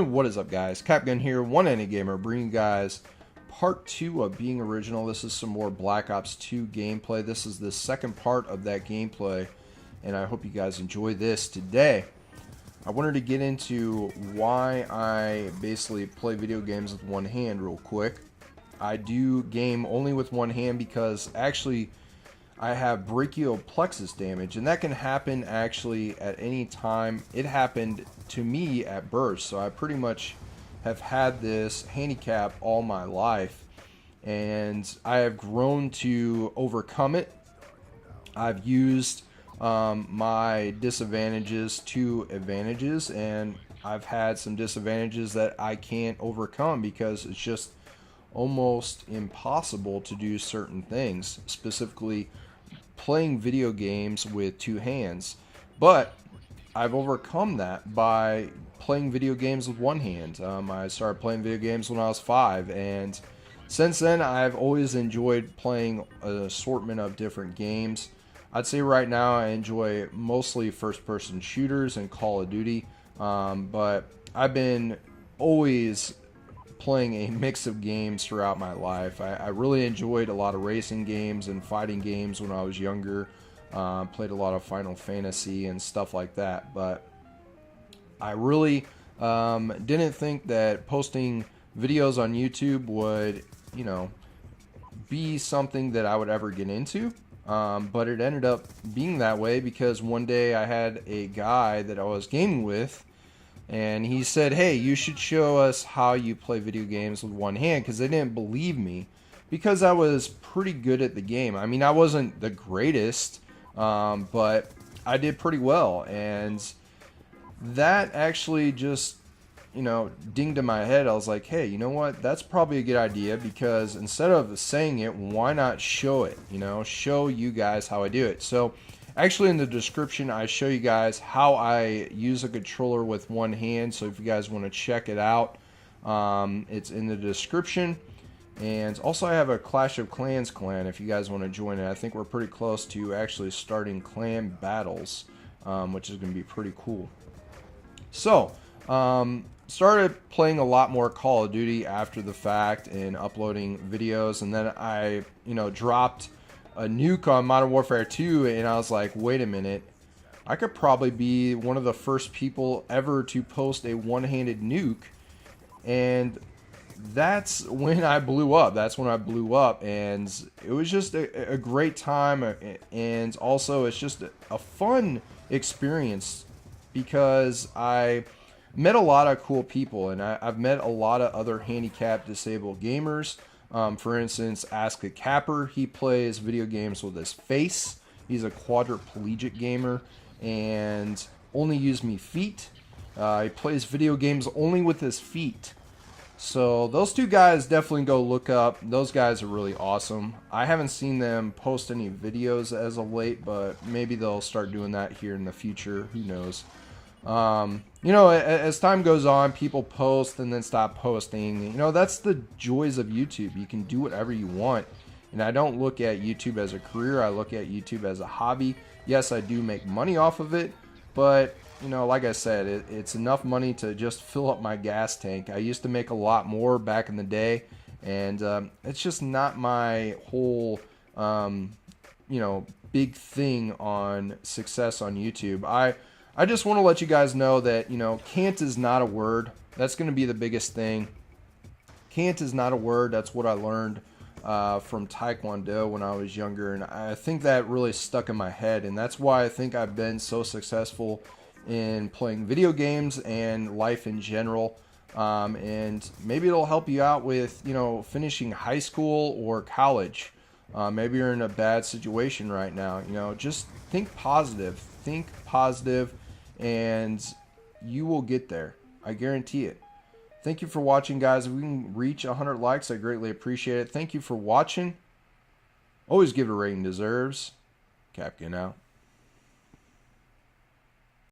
What is up, guys? Thekapgun here, one-handed gamer, bringing you guys part 2 of being original. This is some more Black Ops 2 gameplay. This is the second part of that gameplay, and I hope you guys enjoy this today. I wanted to get into why I basically play video games with one hand real quick. I do game only with one hand because actually I have brachial plexus damage, and that can happen actually at any time. It happened to me at birth, so I pretty much have had this handicap all my life, and I have grown to overcome it. I've used my disadvantages to advantages, and I've had some disadvantages that I can't overcome because it's just almost impossible to do certain things, specifically playing video games with two hands. But I've overcome that by playing video games with one hand. I started playing video games when I was 5, and since then I've always enjoyed playing an assortment of different games. I'd say right now I enjoy mostly first-person shooters and Call of Duty, but I've been always playing a mix of games throughout my life. I really enjoyed a lot of racing games and fighting games when I was younger. Played a lot of Final Fantasy and stuff like that, but I really didn't think that posting videos on YouTube would, be something that I would ever get into. But it ended up being that way because one day I had a guy that I was gaming with, and he said, hey, you should show us how you play video games with one hand, because they didn't believe me because I was pretty good at the game. I mean, I wasn't the greatest, but I did pretty well, and that actually just, dinged in my head. I was like, hey, you know what? That's probably a good idea, because instead of saying it, why not show it? Show you guys how I do it. So actually in the description, I show you guys how I use a controller with one hand. So if you guys want to check it out, it's in the description. And also I have a Clash of Clans clan if you guys want to join it. I think we're pretty close to actually starting clan battles, which is going to be pretty cool. So, started playing a lot more Call of Duty after the fact and uploading videos, and then I, dropped a nuke on Modern Warfare 2, and I was like, wait a minute, I could probably be one of the first people ever to post a one-handed nuke, and that's when I blew up. That's when I blew up, and it was just a great time, and also it's just a fun experience because I met a lot of cool people, and I've met a lot of other handicapped disabled gamers. For instance, Ask a Capper, he plays video games with his face. He's a quadriplegic gamer and only use me feet. He plays video games only with his feet. So those two guys definitely go look up. Those guys are really awesome. I haven't seen them post any videos as of late, but maybe they'll start doing that here in the future. Who knows? As time goes on, people post and then stop posting. That's the joys of YouTube. You can do whatever you want. And I don't look at YouTube as a career. I look at YouTube as a hobby. Yes, I do make money off of it, but like I said, it's enough money to just fill up my gas tank. I used to make a lot more back in the day, and it's just not my whole, big thing on success on YouTube. I just want to let you guys know that, can't is not a word. That's going to be the biggest thing. Can't is not a word. That's what I learned from Taekwondo when I was younger, and I think that really stuck in my head, and that's why I think I've been so successful in playing video games and life in general. And maybe it'll help you out with, finishing high school or college. Maybe you're in a bad situation right now. Just think positive. Think positive, and you will get there. I guarantee it. Thank you for watching, guys. If we can reach 100 likes, I greatly appreciate it. Thank you for watching. Always give it a rating deserves. Thekapgun out.